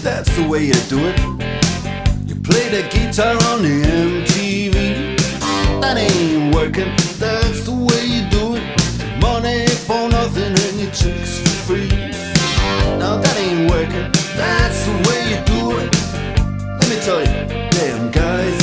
that's the way you do it. You play the guitar on the MTV. That ain't working, that's the way you do it. Money for nothing and your chicks for free. Now that ain't working, that's the way you do it. Let me tell you, damn guys